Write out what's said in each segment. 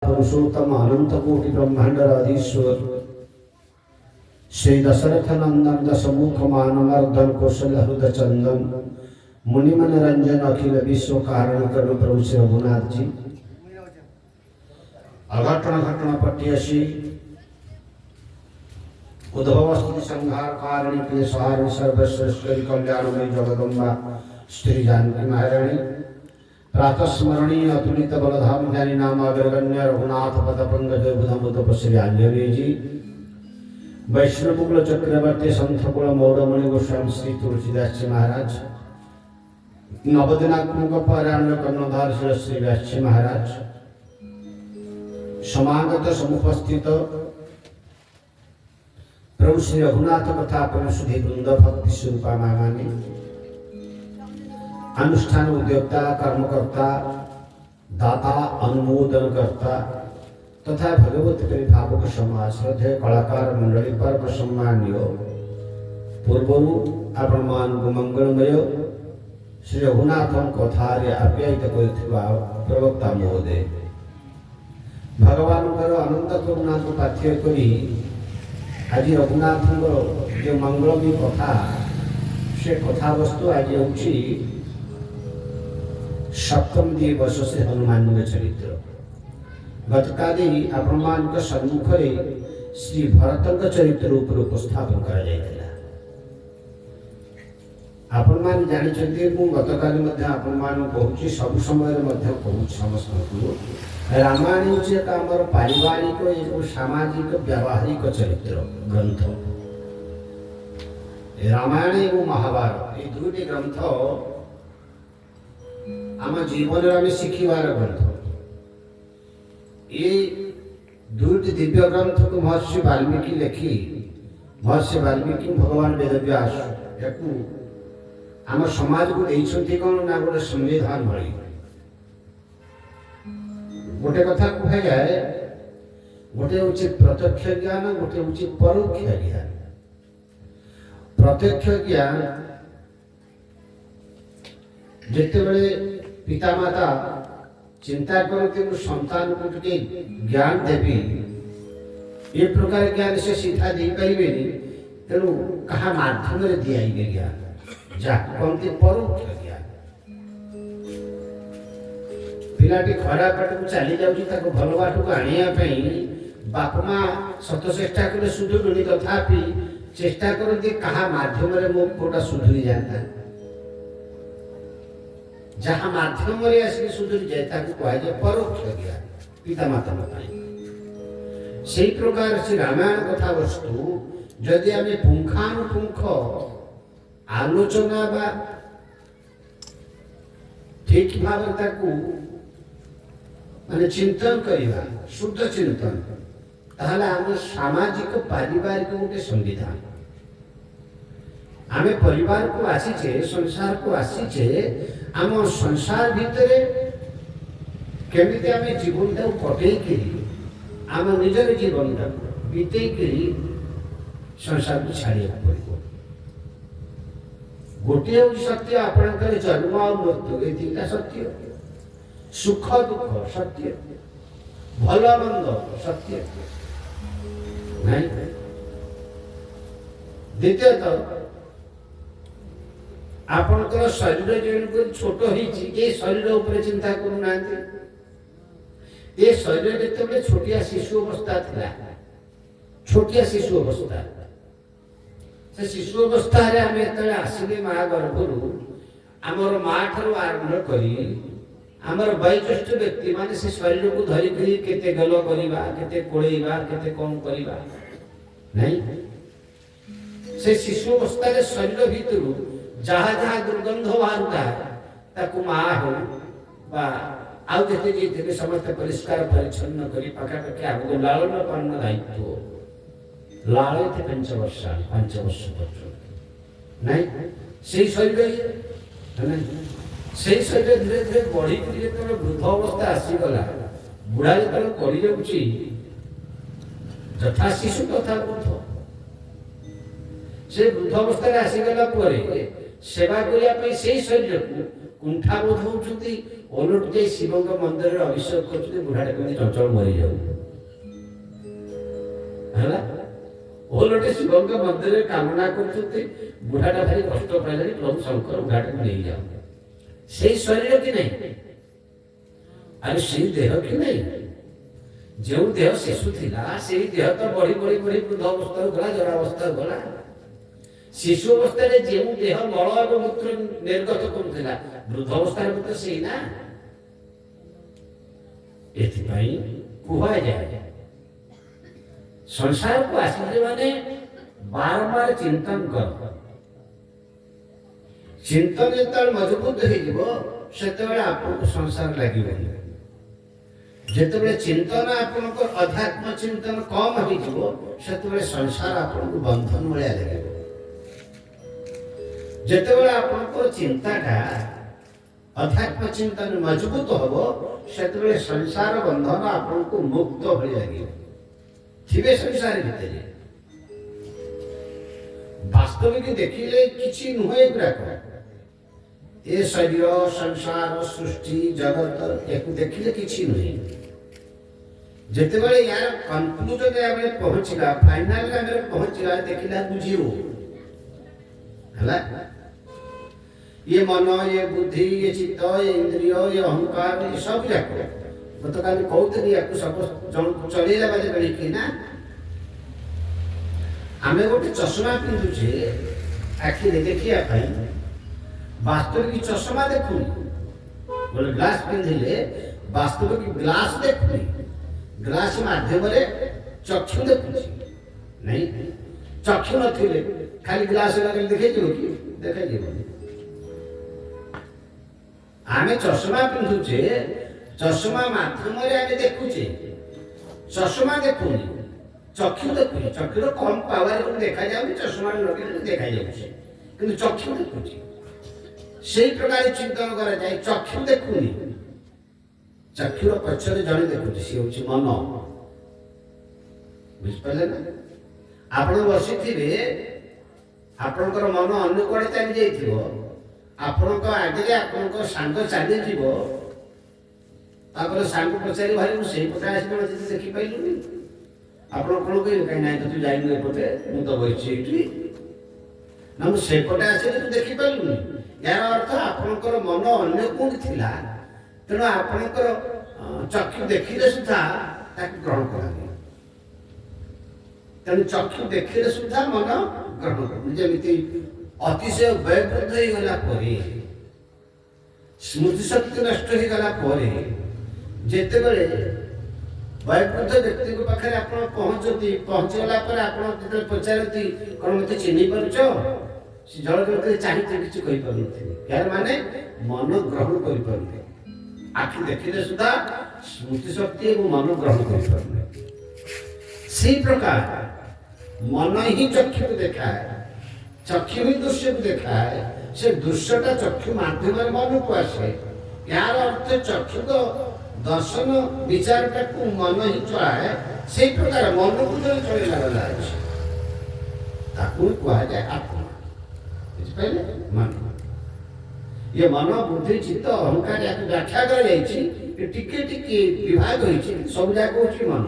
पुरुषोत्तम अनंत कोटि ब्रह्मांडराधीश्वर श्री दशरथ नंदन दशमुख मानवर्धन कौशल हृदय चंदन मुनिमन रंजन अखिल विश्व कारण कर्ण प्रभु श्री रघुनाथ जी अघटन घटना पट्यसी उद्भव स्तुति संहार कारिणी क्लेशहार सर्वश्रेष्ठ कल्याणमयी जगदम्बा श्री जानकी महारानी प्रातः स्मरणीय अतुलित बलधाम ज्ञानी नाम अग्रगण्य रघुनाथ पद पंकज बुध श्री आंजनेय जी वैष्णव चक्रवर्ती संथकुल मौड़मणि गोस्वामी श्री तुलसीदास जी महाराज नवदिनात्मक पारायण कर्णधार श्री व्यास जी महाराज समागत समुपस्थित प्रभु श्री रघुनाथ कथा परिषदि वृंद भक्ति स्वरूपा मागानी अनुष्ठान उद्योक्ता कर्मकर्ता दाता अनुमोदन करता तथा भगवत भावक समाज श्रद्धेय कलाकार मंडली पर्व सम्मान्य पूर्वरु आपण मान मंगलमय श्री रघुनाथ कथा आप्यायित करिथिबा प्रवक्ता महोदय भगवान अनंत करुणा को पाथ्य करी आज रघुनाथ जो मंगलमयी कथा से कथा वस्तु आज होछि सप्तम दिवस से हनुमान चरित्र गतकाली आपण सम्मुख श्री भरत चरित्र उपर उपस्थापन कर आपण जानी गतकाली कहूँ सब समय कहूँ समस्त रामायण हूँ एक आमर पारिवारिक एक सामाजिक व्यावहारिक चरित्र ग्रंथ रामायण एवं महाभारत ये दुईटी ग्रंथ आम जीवन में शिखिबार ग्रंथ ये दुईटी दिव्य ग्रंथ को महर्षि वाल्मीकि लिखि महर्षि वाल्मीकि भगवान वेदव्यास याकू आम समाज को देइछंती कोन ना गोटे संविधान भली गोटे कथा कह जाए गोटे हूँ प्रत्यक्ष ज्ञान गोटे हूँ परोक्ष ज्ञान प्रत्यक्ष ज्ञान जिते बड़े पितामाता चिंता करते संतान को टे ज्ञान देवी ये प्रकार ज्ञान से सीधा दे पारे तेणु कहा माध्यम दिए ज्ञान जहाँ कहते परोक्ष ज्ञान पिलाटी खराब बाट को चली जाऊँ भल बाट को आने बाप माँ सत चेष्टा कले सुधुरुनी तथापि चेष्टा करते कहा माध्यम मो पुटा सुधुरी जाता जहाँ माध्यम आसिक सुधुरी जाए कहुए परोक्ष ज्ञान पितामाता से प्रकार से रामायण कथा वस्तु जदि आम पुंखानुपुंख आलोचना बा ठीक भाव माने चिंतन करवा शुद्ध चिंतन ताहले आम सामाजिक पारिवारिक गोटे संविधान आम परिवार को आसीचे संसार को आसीचे आम संसार भितर केमिति आम जीवन टाक कटे आम निजर जीवन टाक बीते संसार को छाड़िया पड़ो गोटे हूँ सत्य आपणकर जन्म और मृत्यु ये तीनटा सत्य सुख दुख सत्य भल मंद सत्य नहीं द्वितीयतः आपणकर शरीर जो छोट हो शरीर उपर चिंता करूना ये शरीर जिते छोटिया शिशु अवस्था था छोटिया शिशु अवस्था से शिशु अवस्था आम जो आसिले माँ गर्भर आमर माँ ठार आरंभ करी आमर वयोज्येष्ठ व्यक्ति माने से शरीर को धरिक केते गल करवा केते कोड़ेवा केते कौन करवा नहीं से शिशु अवस्था शरीर भितर जहाँ जहाँ दुर्गंध बाहरुता ताकू माँ हो आउ जे समस्त परिष्कार परिच्छन्न करी पाखापाखि आगे लालन पालन दायित्व लाड़े 5 वर्ष पर्यंत नहीं से शरीर से शरीर धीरे धीरे बढ़ी जो वृद्ध अवस्था आसीगला बुढ़ा जो पड़ जाऊँगी यथा शिशु तथा वृद्ध से वृद्ध अवस्था आसीगला सेवा करने से शरीर को କୁଣ୍ଠା ବୋଧ ହଉଛନ୍ତି, ଓଲଟି ଯାଇ ଶିବଙ୍କ ମନ୍ଦିରରେ ଅଭିଷେକ କରୁଛନ୍ତି, ବୁଢ଼ାଟା କେମିତି ଚଞ୍ଚଳ ମରିଯାଉ ହେଲା। ଓଲଟି ଶିବଙ୍କ ମନ୍ଦିରରେ କାମନା କରୁଛନ୍ତି, ବୁଢ଼ାଟା ଭାରି କଷ୍ଟ ପାଇଲାଣି, ପ୍ରଭୁ ଶଙ୍କର ବୁଢ଼ାଟାକୁ ନେଇଯାଉ। ସେଇ ଶରୀର କି ନାହିଁ, ଆରେ ସେଇ ଦେହ କି ନାହିଁ। ଯେଉଁ ଦେହ ଶିଶୁ ଥିଲା ସେଇ ଦେହ ତ ବଢି ବଢି ବଢି ବୃଦ୍ଧ ଅବସ୍ଥାକୁ ଗଲା, ଜରାବସ୍ଥାକୁ ଗଲା। ଶିଶୁ ଅବସ୍ଥାରେ ଯେଉଁ ଦେହ ମଳ ଏବଂ ମୂତ୍ର ନିର୍ଗତ କରୁଥିଲା, ବୃଦ୍ଧ ଅବସ୍ଥାରେ ମଧ୍ୟ ସେଇ ନା। ଏଥିପାଇଁ କୁହାଯାଏ ସଂସାରକୁ ଆସିଲେ ମାନେ ବାରମ୍ବାର ଚିନ୍ତନ କର। ଚିନ୍ତନ ଯେତେବେଳେ ମଜବୁତ ହେଇଯିବ ସେତେବେଳେ ଆପଣଙ୍କୁ ସଂସାର ଲାଗିବନି। ଯେତେବେଳେ ଚିନ୍ତନ ଆପଣଙ୍କର ଅଧ୍ୟାତ୍ମ ଚିନ୍ତନ କମ ହେଇଯିବ ସେତେବେଳେ ସଂସାର ଆପଣଙ୍କୁ ବନ୍ଧନ ଭଳିଆ ଲାଗିବ। ଯେତେବେଳେ ଆପଣଙ୍କର ଚିନ୍ତାଟା ଅଧ୍ୟାତ୍ମ ଚିନ୍ତନ ମଜବୁତ ହବ ସେତେବେଳେ ସଂସାର ବନ୍ଧନ ଆପଣଙ୍କୁ ମୁକ୍ତ ଭଳି ଲାଗିବ। ଥିବେ ସଂସାର ଭିତରେ, ବାସ୍ତବିକ ଦେଖିଲେ କିଛି ନୁହେଁ ଏଗୁଡ଼ାକ। ଏ ଶରୀର, ସଂସାର, ସୃଷ୍ଟି, ଜଗତ ୟାକୁ ଦେଖିଲେ କିଛି ନୁହେଁ। ଯେତେବେଳେ ୟାର କନକ୍ଲୁଜନରେ ଆମେ ପହଞ୍ଚିବା, ଫାଇନାଲରେ ଆମେ ପହଞ୍ଚିବା, ଦେଖିଲା ବୁଝିବୁ ହେଲା। ये मन, ये बुद्धि, ये चित्त, ये इंद्रिय, ये अहंकार, ये सब जाक गतकाल कहते या सब चलैला बाजे बेड़ी ना आम गोटे चषमा पिंधुचे आखि देखिया वास्तविक चषमा देखुनी, गोटे ग्लास पिंधिले वास्तविक ग्लास देखुनी, ग्लास माध्यम चक्षु देखुची नहीं। चक्षु नथिले खाली ग्लास लगे देखे कि देखा जीवन। आमे चषमा पिंधुचे, चषमा माध्यम देखुचे, चषमा देखुनी, चक्षु देखुनी। चक्षुर कम पावर देखा जाए, चषमा लगे देखा जाए कि चक्षु देखुची। से प्रकार चिंतन करा जाए, चक्षु देखुनी, चक्षुर पक्षरे जड़े देखुचे, सी हूँ मन। बुझिपारे ना आप बसी थे, आपणकर मन अन्य कड़े चली जाइथिबो, आपणक आगे आपणक सांग चली जीव, तापर सांग पचारि भाई मुझे पटे आस देखी पाइलुनि, आप कौन कह कहीं ना तू जाइनु एपटे मुझे तो बही ना मुझे पटे आस तू देखी पाइलुनि। यार अर्थ आपणकर मन अन्य कौन थिला, तेणु आपणकर चक्षु देखिले सुधा ताकू ग्रहण करानी। तेणु चक्षु देखिले सुधा मन ग्रहण कर। जमी अतिशय व्यवृद्ध हो गला, स्मृति शक्ति नष्ट हो गला, जिते बड़े वयोवृद्ध व्यक्ति पाखे आप पहुँचती, पहुँचीगला जो पचारती कौन मत चिन्ह पार्छ, जल चाहिए किसी यार माने मन ग्रहण कर आखि देखिले सुधा स्मृति शक्ति और मन ग्रहण कर प्रकार मन ही चक्षु को देखाए, चक्षु ही दृश्य को देखाए, से दृश्यटा चक्षु माध्यम मन को आसे। यार अर्थ चक्षु तो दर्शन विचारटा को मन ही चलाए, से प्रकार मन को जो चलैला गला कह जाए आत्मा। बुझिपारे मन, ये मन बुद्धि चित्त अहंकार या व्याख्या कर टिके टिके विभाग होइछि, सब जाक होछि मन।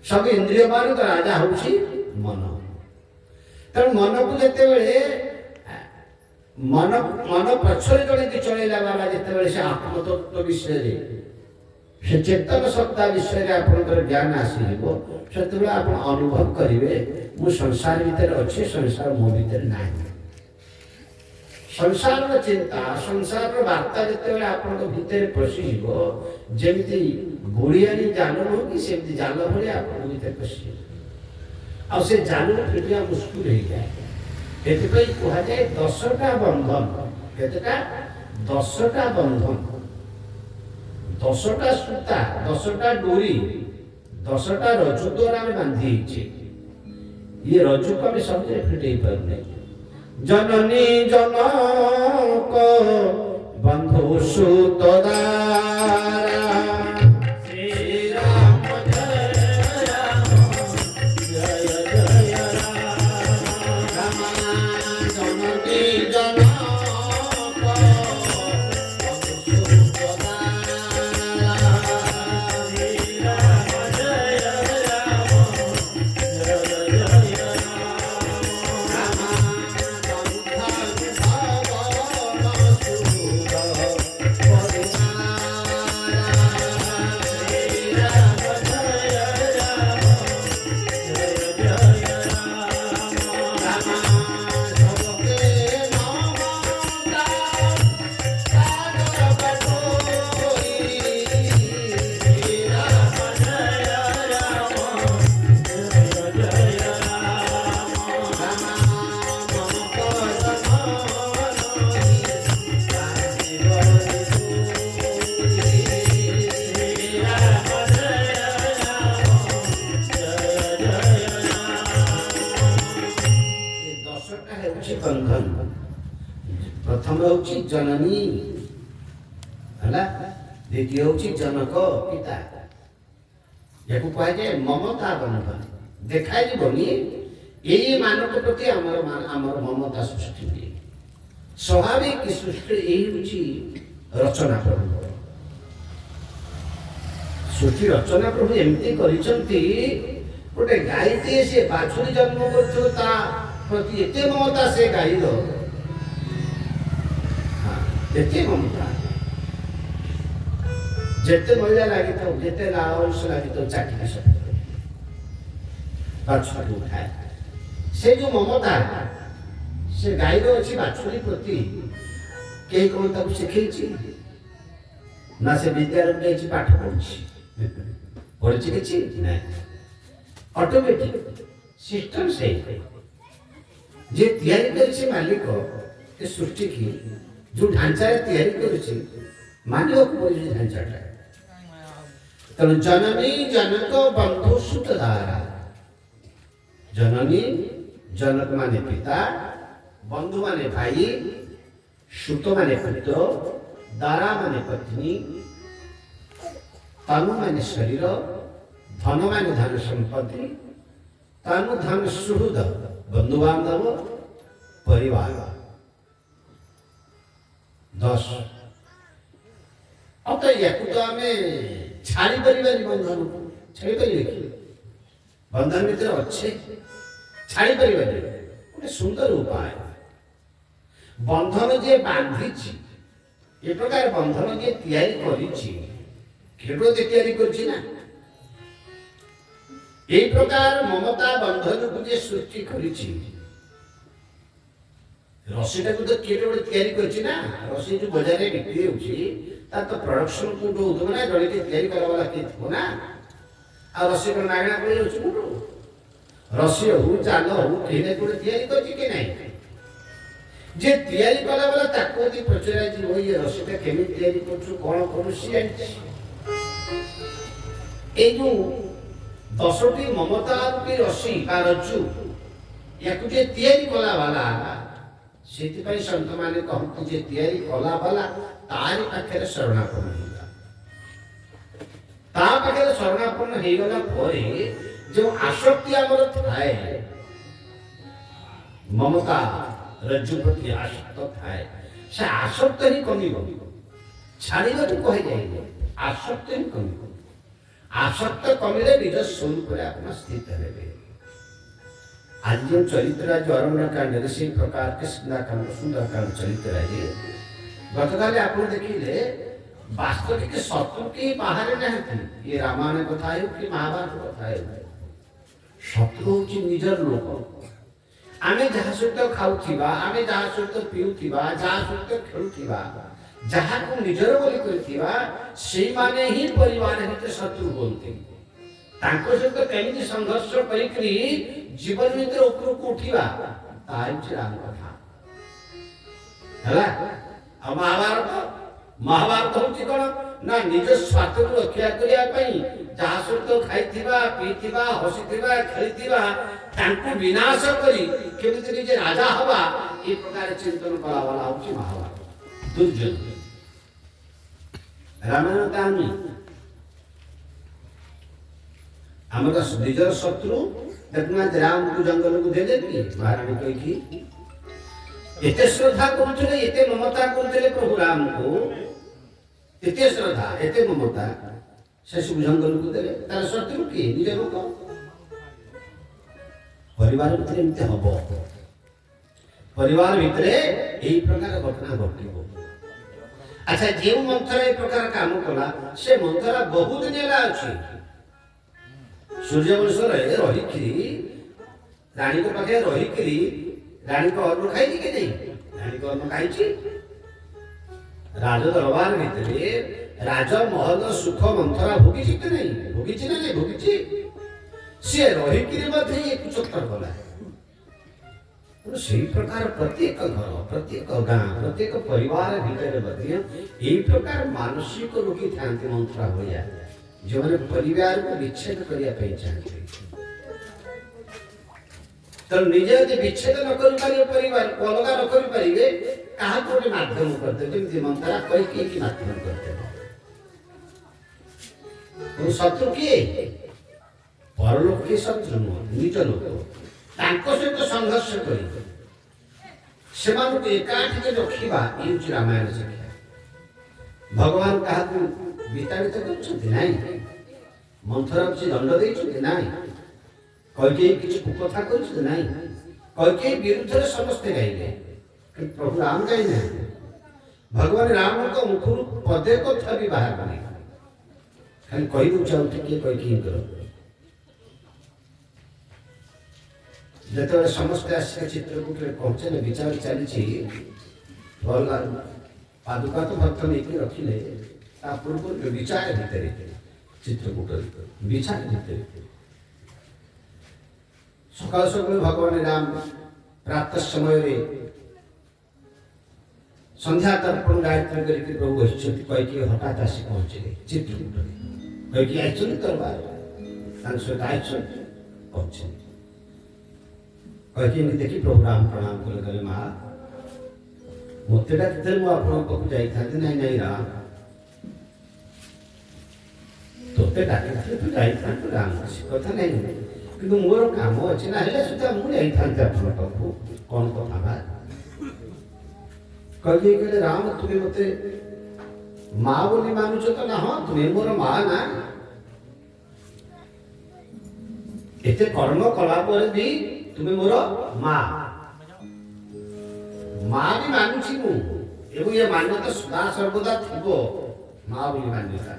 सब इंद्रिय मान तो राजा होछि मन। तेणु मन को जिते मन मन पक्षर जड़े चलैला बाला जिते से आत्मतत्व विषय से चेतन सत्ता विषय आपंकर ज्ञान आसो से आप अनुभव करेंगे मु संसार भितर अच्छे, संसार मो भितर ना। संसार चिंता, संसार वार्ता जिते आपण भितर पशिज जमी गोड़ियानी जाल नुह कि सेमती जाल भाई आप पशि से जाल फिटिया मुस्कुल हो जाए। ये कह जाए 10टा बंधन, केतटा 10टा बंधन, 10टा सूता, 10टा डोरी, 10टा रज्जु द्वारा बांधी। ये रज्जु को आम सब फिटे पारे। जननी जनक बंधु सुत ହେଉଛି ଜନନୀ ହେଲା, ଦ୍ୱିତୀୟ ହେଉଛି ଜନକ ପିତା। ୟାକୁ କୁହାଯାଏ ମମତା ବନ୍ଧନ। ଦେଖାଯିବନି ଏଇମାନଙ୍କ ପ୍ରତି ଆମର ମମତା ସୃଷ୍ଟି ହୁଏ। ସ୍ୱାଭାବିକ ସୃଷ୍ଟି ଏଇ ହେଉଛି ରଚନା ପ୍ରଭୁଙ୍କର। ସୃଷ୍ଟି ରଚନା ପ୍ରଭୁ ଏମିତି କରିଛନ୍ତି, ଗୋଟେ ଗାଈଟିଏ ସେ ବାଛୁରୀ ଜନ୍ମ କରୁଥିବ, ତା ପ୍ରତି ଏତେ ମମତା ସେ ଗାଈର, ଏତେ ମମତା, ଯେତେ ମଇଳା ଲାଗିଥାଉ, ଯେତେ ଲାଳ ଅଂଶ ଲାଗିଥାଉ, ଚାକିରି ସହିତ ବାଛୁରୀ ଉଠାଏ। ସେ ଯୋଉ ମମତା ସେ ଗାଈର ଅଛି ବାଛୁରୀ ପ୍ରତି, କେହି କଣ ତାକୁ ଶିଖେଇଛି ନା? ସେ ବିଦ୍ୟାଳୟ ଯାଇଛି ପାଠ ପଢୁଛି, ପଢିଛି କିଛି ନାଇଁ, ଅଟୋମେଟିକ ସିଷ୍ଟମ ସେଇ। ଯେ ତିଆରି କରିଛି ମାଲିକ ଏ ସୃଷ୍ଟିକି, ଯୋଉ ଢାଞ୍ଚାରେ ତିଆରି କରିଛି, ମାନିବାକୁ ପଡିଛି ଢାଞ୍ଚାଟା। ତେଣୁ ଜନନୀ ଜନକ ବନ୍ଧୁ ସୁତ ଦାରା। ଜନନୀ ଜନକ ମାନେ ପିତା, ବନ୍ଧୁ ମାନେ ଭାଇ, ସୁତ ମାନେ ପୁତ୍ର, ଦାରା ମାନେ ପତ୍ନୀ, ତନୁ ମାନେ ଶରୀର, ଧନ ମାନେ ଧନ ସମ୍ପତ୍ତି, ତନୁ ଧନ ସୁହୃଦ ବନ୍ଧୁବାନ୍ଧବ, ପରିବାର। 10। ଆଉ ତ ୟାକୁ ତ ଆମେ ଛାଡ଼ି ପାରିବାନି, ବନ୍ଧନକୁ ଛାଡ଼ି ପାରିବେ କି? ବନ୍ଧନ ଭିତରେ ଅଛି, ଛାଡ଼ି ପାରିବାନି। ଗୋଟେ ସୁନ୍ଦର ଉପାୟ, ବନ୍ଧନ ଯିଏ ବାନ୍ଧିଛି, ଏ ପ୍ରକାର ବନ୍ଧନ ଯିଏ ତିଆରି କରିଛି, କେବଳ ତିଆରି କରିଛି ନା, এই প্রকার মমতা বন্ধনକୁ যে সৃষ্টি করেছি, রশিটাକୁ তো কিଏ ଗୋଟେ ତିଆରି କରିଛି ନା। ରସି ଯୋଉ ବଜାରରେ ବିକ୍ରି ହେଉଛି, ତାର ତ ପ୍ରଡକ୍ସନ କୋଉଠୁ ହଉଥିବ ନା, ଜଣେ ତିଆରି କଲାବାଲା କିଏ ଥିବ ନା। ଆଉ ରସି କଣ ମାଗଣା ପଳେଇ ଯାଉଛି କୋଉଠୁ? ରସି ହଉ, ଚାଲ ହଉ, କେହି ନା କୋଉଠି ତିଆରି କରିଛି କି ନାହିଁ। ଯେ ତିଆରି କଲାବାଲା ତାକୁ ଯଦି ପଚରାଯିବ, ଏ ରସିଟା କେମିତି ତିଆରି କରୁଛୁ, କଣ କରୁ, ସିଏ ଜାଣିଛି। এই ଯୋଉ 10ଟି ମମତା ରୂପୀ ରସି ବା ରଜ୍ଜୁ, ୟାକୁ ଯେ ତିଆରି କଲା ବାଲା, ସେଥିପାଇଁ ସନ୍ତମାନେ କହନ୍ତି ଯେ ତିଆରି କଲା ବାଲା ତାରି ପାଖରେ ଶରଣାପନ୍ନ ହେଇଗଲା। ତା ପାଖରେ ଶରଣାପନ୍ନ ହେଇଗଲା ପରେ ଯେଉଁ ଆସକ୍ତି ଆମର ଥାଏ, ମମତା ରଜ୍ଜୁ ପ୍ରତି ଆସକ୍ତ ଥାଏ, ସେ ଆସକ୍ତ ହିଁ କମିବ। ଛାଡ଼ିବାକୁ କୁହାଯାଇନି, ଆସକ୍ତ ହିଁ କମିବ। आसक्त कमिले निज स्वरूप आप स्थित हेबे। आज जो चरित्र आज अरण्यकांड से प्रकार के सुंदरकांड चरित्र है, गतकाल आप देखिले वास्तविक शत्रु के बाहर नहीं, ये रामायण कथा हो कि महाभारत कथा हो, शत्रु हूँ निजर लोक। आमे जहाँ सहित खाऊथिबा, आमे जहाँ सहित पीउथिबा, जहाँ सहित खेलुथिबा, जहाँ को निजर बोली करथिबा, सेई माने ही परिवार हिते शत्रु बोलते। तांको सहित केमिति संघर्ष करिकरी जीवन मित्र ऊपर को उठिबा, ताई राम कथा हला। आ महाभारत होची कोन ना, निज स्वार्थ को रक्षा करिया पई जहाँ सहित खाइथिबा, पीथिबा, हसिथिबा, खेलिथिबा, तांको विनाश करी केमिति निजे राजा हवा, ए प्रकार चिंतन कला वाला होची महाभारत। दुर्योधन रामायण कहानी आमर निजर शत्रु देखना, राम को जंगल को दे देती महारानी कही एते श्रद्धा करुले, एते ममता करुले प्रभु राम को, एते श्रद्धा एते ममता, से सब जंगल को देले। तार शत्रु किए? निज लोक। परिवार भितर एमती हम, परिवार भितर यही प्रकार घटना घटिब। अच्छा, जो मंथरा ए प्रकार काम कला, से मंथरा बहुत दिन अच्छी सूर्यवंश रही रानी को पाखे रही रानी को अन्न खाई कि नहीं? रानी को अन्न खाई। राज दरबार भितर राजमहल सुख मंथरा भोगी कि नहीं? भोगी ना नहीं? भोगी। सी रही कुचक्कर कला। से प्रकार प्रत्येक घर, प्रत्येक गाँ, प्रत्येक परिवार भितर यही प्रकार मानसिक रोगी था मंत्रा भैया, जो मैंने परिवार को विच्छेद करने चाहते। तो निजे यदि विच्छेद न कर परिवार को अलग न कर କାହାକୁ ଗୋଟେ ମାଧ୍ୟମ କରିଦେବେ, ଯେମିତି ମନ୍ଥରା କୈକେୟୀକି ମାଧ୍ୟମ କରିଦେବେ। ଶତ୍ରୁ କିଏ? ପରଲୋକ କିଏ ଶତ୍ରୁ ନୁହଁ, ନିଜ ଲୋକ। ତାଙ୍କ ସହିତ ସଂଘର୍ଷ କରି ସେମାନଙ୍କୁ ଏକାଠି ରଖିବା ଇଏ ହେଉଛି ରାମାୟଣ ଶିକ୍ଷା। ଭଗବାନ କାହାକୁ ବିତାଡ଼ିତ କରିଛନ୍ତି? ନାହିଁ। ମନ୍ଥରା କିଛି ଦଣ୍ଡ ଦେଇଛନ୍ତି? ନାହିଁ। କୈକେୟୀ କିଛି କୁକଥା କରିଛନ୍ତି? ନାହିଁ। କୈକେୟୀ ବିରୁଦ୍ଧରେ ସମସ୍ତେ ଗାଇଲେ, କିନ୍ତୁ ପ୍ରଭୁ ରାମ ଗାଇନାହାନ୍ତି। ଭଗବାନ ରାମଙ୍କ ମୁଖରୁ ପଦେ କଥା ବି ବାହାରୁନି, ଖାଲି କହିଦେଉଛି ଆଉ ଟିକେ କୈକେୟୀଙ୍କର। ଯେତେବେଳେ ସମସ୍ତେ ଆସିଲେ ଚିତ୍ରକୂଟରେ ପହଞ୍ଚିଲେ, ବିଚାର ଚାଲିଛି, ପାଦୁକା ତ ଭକ୍ତ ନେଇକି ରଖିଲେ, ତା ପୂର୍ବରୁ ବିଚାର ଭିତରେ ଚିତ୍ରକୂଟରେ ବିଚାର ଭିତରେ ସକାଳୁ ସକାଳୁ ଭଗବାନ ରାମ ପ୍ରାତଃ ସମୟରେ ସନ୍ଧ୍ୟା ତର୍ପଣ ଗାୟତ୍ରୀ କରିକି ପ୍ରଭୁ ବସିଛନ୍ତି। କୈକେୟୀ ହଠାତ୍ ଆସି ପହଞ୍ଚିଲେ ଚିତ୍ରକୂଟରେ। କୈକେୟୀ ଆସିଛନ୍ତି ଦରବାର, ତାଙ୍କ ସହିତ ଆସିଛନ୍ତି, ପହଞ୍ଚିଲେ। କୈକେୟୀଙ୍କୁ ଦେଖି ପ୍ରଭୁ ରାମ ପ୍ରଣାମ କଲେ, କହିଲେ ମା ମୋତେ ଡାକିଥିଲେ ମୁଁ ଆପଣଙ୍କ ପାଖକୁ ଯାଇଥାନ୍ତି। ନାଇଁ ନାଇଁ ରାମ, ତୋତେ ଡାକିଥିଲେ ତୁ ଯାଇଥାନ୍ତୁ ରାମ, ସେ କଥା ନାହିଁ, କିନ୍ତୁ ମୋର କାମ ଅଛି ନା, ହେଲେ ସୁଦ୍ଧା ମୁଁ ଯାଇଥାନ୍ତି ଆପଣଙ୍କ ପାଖକୁ। କ'ଣ କଥା ବା? କୈକେୟୀ କହିଲେ ରାମ ତୁମେ ମୋତେ ମା ବୋଲି ମାନୁଛ ତ? ନା ହଁ, ତୁମେ ମୋର ମା ନା। ଏତେ କର୍ମ କଲା ପରେ ବି ତୁମେ ମୋର ମା। ମା ବି ମାନୁଛି ମୁଁ, ଏବଂ ଏ ମାନ୍ୟତା ସଦା ସର୍ବଦା ଥିବ, ମା ବୋଲି ମାନ୍ୟତା।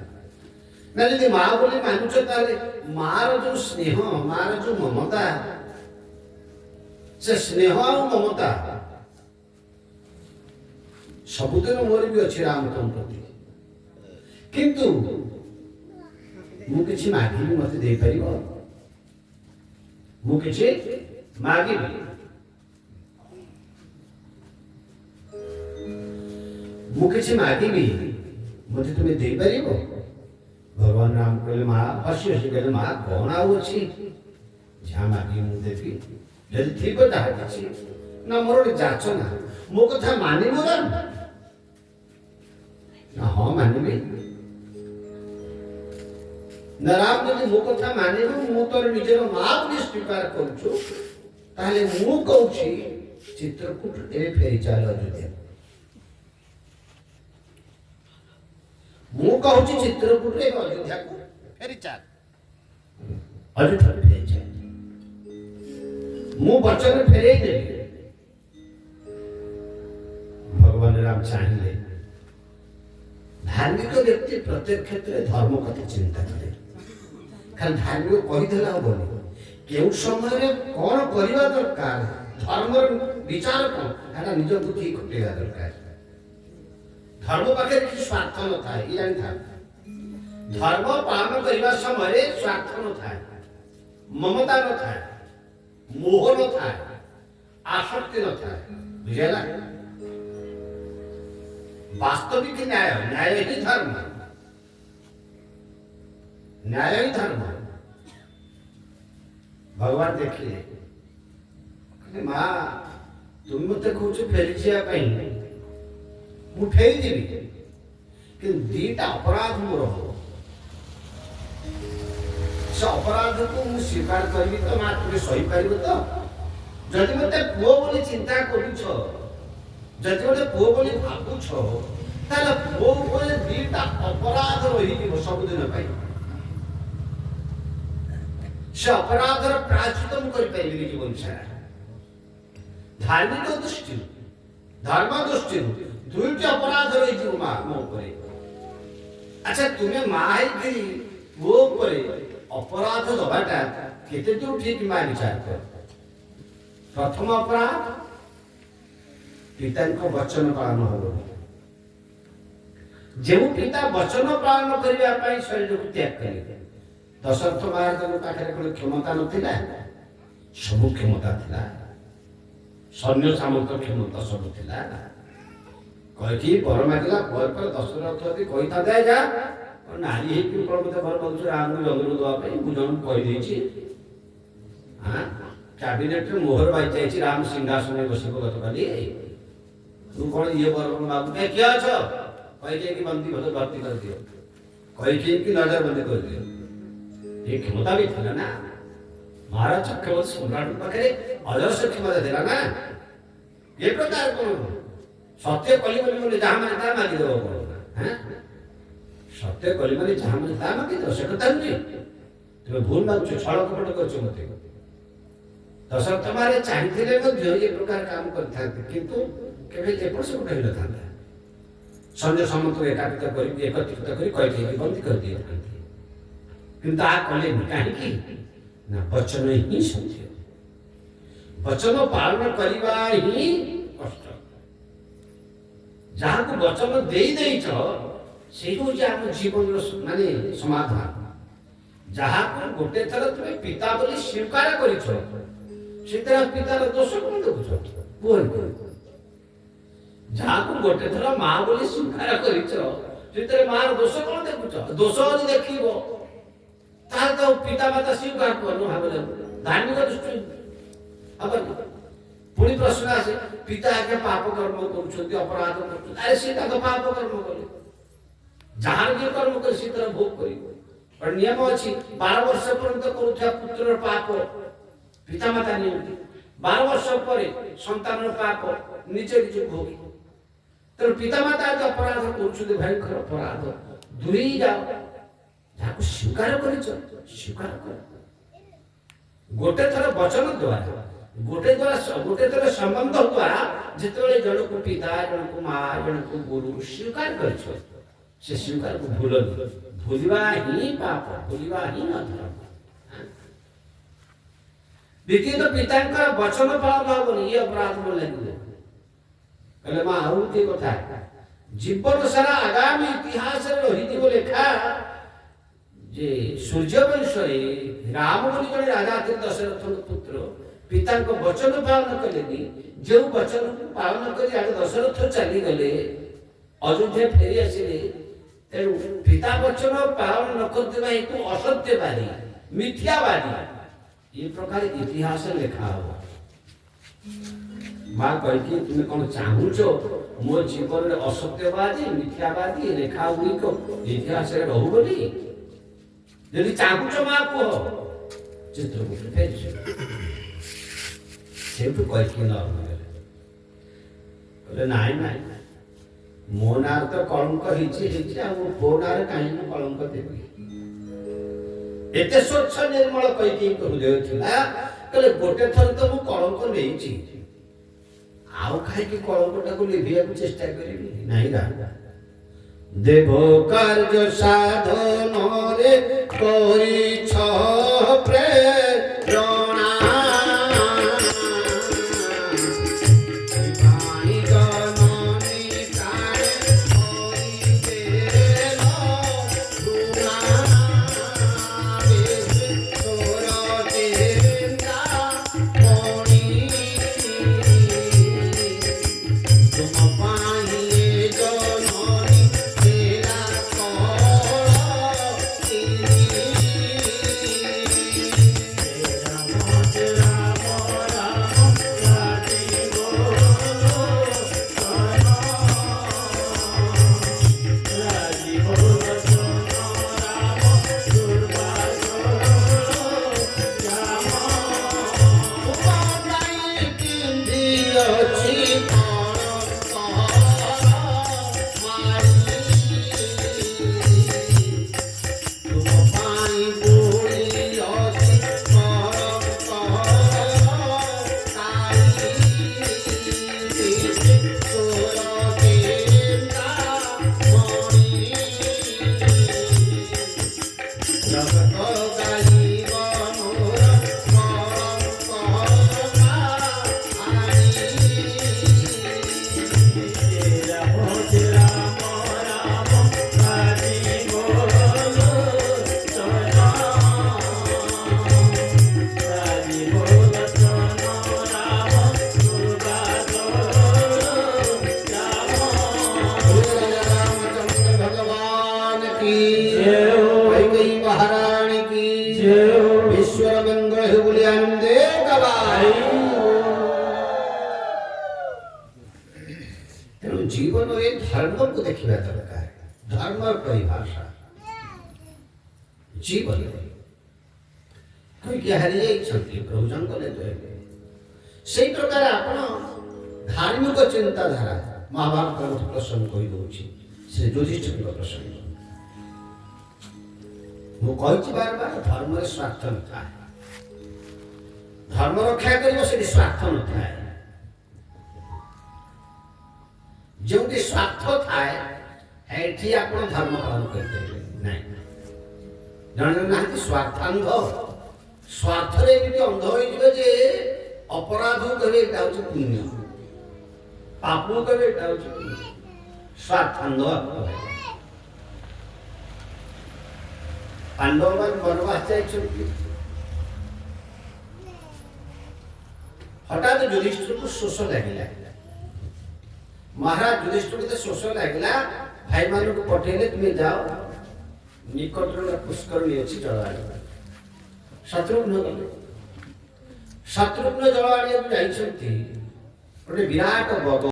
ନା ଯଦି ମା ବୋଲି ମାନୁଛ, ତାହେଲେ ମାର ଯୋଉ ସ୍ନେହ, ମାର ଯୋଉ ମମତା, ସେ ସ୍ନେହ ଆଉ ମମତା ସବୁଦିନ ମୋର ବି ଅଛି ରାମ ତମ ପ୍ରତି। କିନ୍ତୁ ମୁଁ କିଛି ମାଗିବି, ମତେ ଦେଇପାରିବ? ମୁଁ କିଛି ମାଗିବି, ମୁଁ କିଛି ମାଗିବି, ମତେ ତୁମେ ଦେଇପାରିବ? ଭଗବାନ ରାମ କହିଲେ, ମା ହସି ହସି କହିଲେ, ମା କ'ଣ ଆଉ ଅଛି, ଯାହା ମାଗିବି ମୁଁ ଦେବି, ଯଦି ଥିବ ତାହା କିଛି। ନା ମୋର ଗୋଟେ ଯାଚନା, ମୋ କଥା ମାନିବ ରାମ? ନା ହଁ ମାନିବି। ନା ରାମ ଯଦି ମୋ କଥା ମାନିବ, ମୁଁ ତୋର ନିଜର ମା ବୋଲି ସ୍ୱୀକାର କରୁଛୁ, ତାହେଲେ ମୁଁ କହୁଛି ଚିତ୍ରକୂଟ ଏବେ ଫେରି ଚାଲ ଅଯୋଧ୍ୟା। ମୁଁ କହୁଛି ଚିତ୍ରକୂଟରେ ଏବେ ଅଯୋଧ୍ୟାକୁ ଫେରି ଚାଲ, ଅଯୋଧ୍ୟାକୁ ଫେରି ଚାଲ। ମୁଁ ବଚନ ଫେରେଇ ଦେବି। ଭଗବାନ ରାମ ଚାହିଁଲେ। ଧାର୍ମିକ ବ୍ୟକ୍ତି ପ୍ରତ୍ୟେକ କ୍ଷେତ୍ରରେ ଧର୍ମ କଥା ଚିନ୍ତା କରେ। ଖାଲି ଧାର୍ମିକ କହିଦେଲେ ହବନି, କେଉଁ ସମୟରେ କ'ଣ କରିବା ଦରକାର, ଧର୍ମର ବିଚାର କ'ଣ, ଏଟା ନିଜ ବୁଦ୍ଧି ଖଟେଇବା ଦରକାର। ଧର୍ମ ପାଖରେ କିଛି ସ୍ୱାର୍ଥ ନଥାଏ, ଇଏ ଜାଣିଥାନ୍ତି। ଧର୍ମ ପାଳନ କରିବା ସମୟରେ ସ୍ୱାର୍ଥ ନଥାଏ, ମମତା ନଥାଏ, ମୋହ ନଥାଏ, ଆସକ୍ତି ନଥାଏ। ବୁଝିଲା? ବାସ୍ତବିକ ନ୍ୟାୟ, ନ୍ୟାୟ ହିଁ ଧର୍ମ, ନ୍ୟାୟ ହିଁ ଧର୍ମ। ଭଗବାନ ଦେଖିଲେ, କହିଲେ ମା ତୁମେ ମତେ କହୁଛ ଫେରିଯିବା ପାଇଁ, ମୁଁ ଫେରିଯିବି, କିନ୍ତୁ ଦିଟା ଅପରାଧ ମୋର ହବ। ସେ ଅପରାଧକୁ ମୁଁ ସ୍ୱୀକାର କରିବି ତ ମା, ତୁମେ ସହିପାରିବ ତ? ଯଦି ମତେ ପୁଅ ବୋଲି ଚିନ୍ତା କରୁଛ, ଯଦି ଗୋଟେ ପୁଅ ବୋଲି ଭାବୁଛ, ତାହେଲେ ପୁଅ ଉପରେ ଦିଟା ଅପରାଧ ରହିଯିବ ସବୁଦିନ ପାଇଁ। ସେ ଅପରାଧର ପ୍ରାୟଶ୍ଚିତ ମୁଁ କରିପାରିବିନି ଜୀବନ ସାରା। ଧାର୍ମିକ ଦୃଷ୍ଟିରୁ, ଧର୍ମ ଦୃଷ୍ଟିରୁ ଦୁଇଟି ଅପରାଧ ରହିଯିବ ମା ମୋ ଉପରେ। ଆଚ୍ଛା ତୁମେ ମା ହେଇକି ପୁଅ ଉପରେ ଅପରାଧ ଦବାଟା କେତେ ଦୂର ଠିକ ମା ବିଚାର କର। ପ୍ରଥମ ଅପରାଧ, ପିତାଙ୍କ ବଚନ ପାଳନ ହବ। ଯେଉଁ ପିତା ବଚନ ପାଳନ କରିବା ପାଇଁ ଶରୀରକୁ ତ୍ୟାଗ କଲେ, ଦଶରଥ ମହାରାଜଙ୍କ ପାଖରେ কোনো କ୍ଷମତା ନଥିଲା, ସବୁ କ୍ଷମତା ଥିଲା, ସୈନ୍ୟ ସାମନ୍ତ କ୍ଷମତା ସବୁ ଥିଲା। କୈକେୟୀ ବର ମାଗିଲା ପରେ ପରେ ଦଶରଥ ଯଦି କହିଥାନ୍ତେ ଯା ନାରୀ ହେଇକି କ'ଣ ମତେ ଭଲ ପାଉଛୁ ରାମକୁ ଜଙ୍ଗଲ ଦେବା ପାଇଁ, ମୁଁ ଜଣକୁ କହିଦେଇଛି, କ୍ୟାବିନେଟରେ ମୋହର ବାଜି ଯାଇଛି, ରାମ ସିଂହାସନରେ ବସିବ ଗତକାଲି, तू कौन ये वर मांगू मैं क्या छ कई के बंदी भर्ती कर दियो कई की नजर बंदी कर दियो ये क्षमता भी थी ना महाराज चक्रवर्ती सम्राट पाखे अजस्र क्षमता थिला ना ये प्रकार को सत्य कली बोली जहाँ मैंने ता मागी देव हैं सत्य कली मैंने जहाँ मैंने ता मागी देव से कथा नहीं तुम्हें भूल मागुछ छल कपट कर मत दशरथ तुम्हारे चाहिए ये प्रकार काम करते किंतु केवल एपट सेपट हो था सैन्य समस्त एकत्रित कर बंदी कर दिए किंतु आ कले कहीं ना वचन ही सत्य वचन पालन करवा ही कष्ट जहाँ को वचन दे से आम जीवन माने समाधान जहाँ को गोटे थर तुम पिता बोली स्वीकार कर पितार दोष कौन देखुच जहाँ को गोटे थर माँ बोली स्वीकार कर मार दोष कौन देखुच दोष यदि देख तो पिता माता स्वीकार कर धार्मिक दृष्टि हम पुणी प्रश्न आसे पिता आगे पाप कर्म कर अपराध कर सी तो पाप कर्म कले जहाँ भी कर्म कर सी तरह भोग कर नियम अच्छी 12 वर्ष पर्यंत करुवा पुत्र पाप पिता माता नहीं 12 वर्ष पर संतान पाप निजे निजे भोगी तेरे पिता माता जो अपराध कर भयंकर अपराध दूरी जाओ जहाँ स्वीकार कर गोटे थर वचन द्वारा गोटे थर संबंध द्वारा जिते जन को पिता जन को माँ जन को गुरु स्वीकार कर स्वीकार को भूलवा ही पाप भूलवा ही अधर्म द्वितीय तो पिता वचन पालन हेनी ये अपराध बोल लगे माँ आहुति कथा जीवन सारा आगामी इतिहास रही लेखा जे सूर्यवंश राम बोली जड़े राजा थे दशरथ पुत्र पिता वचन पालन कले जो वचन पालन कर दशरथ चली गले अयोध्या फेरी आसिले तेणु पिता वचन पालन न करते हेतु असत्यवादी मिथ्यावादी ये प्रकार इतिहास लेखा हो माँ कही तुम कौन चाहूच मो जीवन में असत्यवादी मिथ्यावादी रेखा गुड़िक इतिहास रहू बोली यदि चाहूच माँ कह चित्रकूट फेर से कही नाई नाई मो नार तो कलंक पो नार कहीं कलंक देवी एत स्वच्छ निर्मल कही हृदय था कहले गोटे थर तो मुझे कलंक नहीं आउ कहीं कलंक टाक लिभा चेष्टा करी नहीं देव कार्य साधन रे करिछ प्रेरणा देखा दरकार धर्म परिभाषा जीवन कोई हारी जाइछंती प्रभु जंगल से प्रकार आपण धार्मिक चिंताधारा महाभारत प्रसंग कही दूसरी श्री युधिष्ठिर प्रसंग मुझे बार बार धर्म स्वार्थ न था धर्म रक्षा कर स्वार्थ न था जो स्वार्थ थाए आप धर्म पालन करते जन जन ना स्वार्थांध स्वार्थ अंध हो अपराध कहे पुण्य पाप कहे स्वार्थांध पांडव मान वनवास जाइछन्ति हठात युधिष्ठिर को शोष लगिला महाराज युधिष्ठिर को शोष लगिला भाई मान को पठेले तुम्हें जाओ निकट पुष्करणी अच्छी जल आने शत्रुघ्न गले शत्रुघ्न जल आने जाइछन्ति गोटे विराट बग